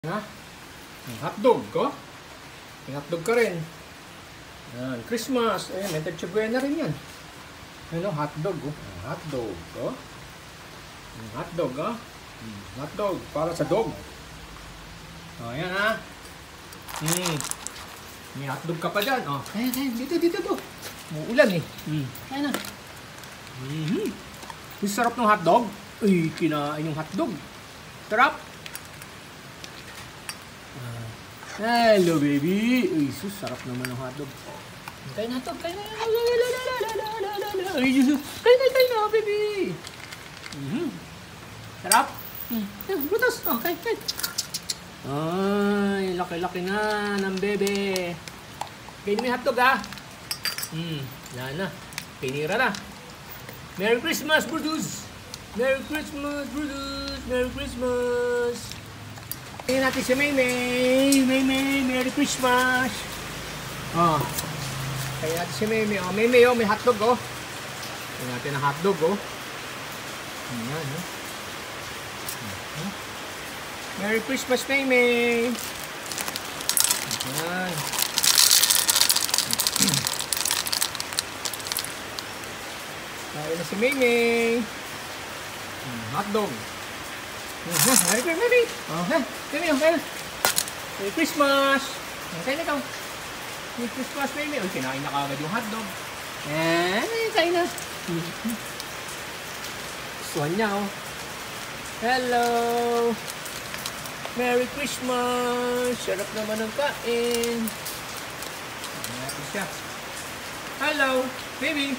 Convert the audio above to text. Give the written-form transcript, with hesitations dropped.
Ha? Hotdog ko? May hotdog ka rin. Yan, Christmas. Eh, may tagtsabuya na rin yan. Ano, hotdog, oh. Hotdog, oh. Hotdog, oh. Hotdog, para sa dog. Oh, yan, ha. May hotdog ka pa dyan, oh. Ayan, dito. Uulan, eh. Ayan na. Yung sarap ng hotdog. Uy, kinain yung hotdog. Sarap. Hello, baby. Uy, sus, sarap naman ng hotdog. Kain na to, kain na. Uy, sus, kain na, baby. Sarap. Butas. Oh, kain. Ay, laki-laki na ng bebe. Kainin mo yung hotdog, ha? Yan na. Pinira na. Merry Christmas, brothers. Merry Christmas, brothers. Merry Christmas. Tingnan natin si Maymay. Maymay, Merry Christmas. Oh. Tingnan natin si Maymay. Oh, Maymay, oh, may hotdog, oh. Tingnan natin ang hotdog, oh. Ayan, oh. Merry Christmas, Maymay. Ayan. Kaya na si Maymay. Hotdog. Merry. Okay. Merry Christmas. Okay na ito. Merry Christmas, baby. Uy, kinain na kagad yung hotdog. Kain na. Swan niya, oh. Hello. Merry Christmas. Sarap naman ng kain. Natin siya. Hello, baby.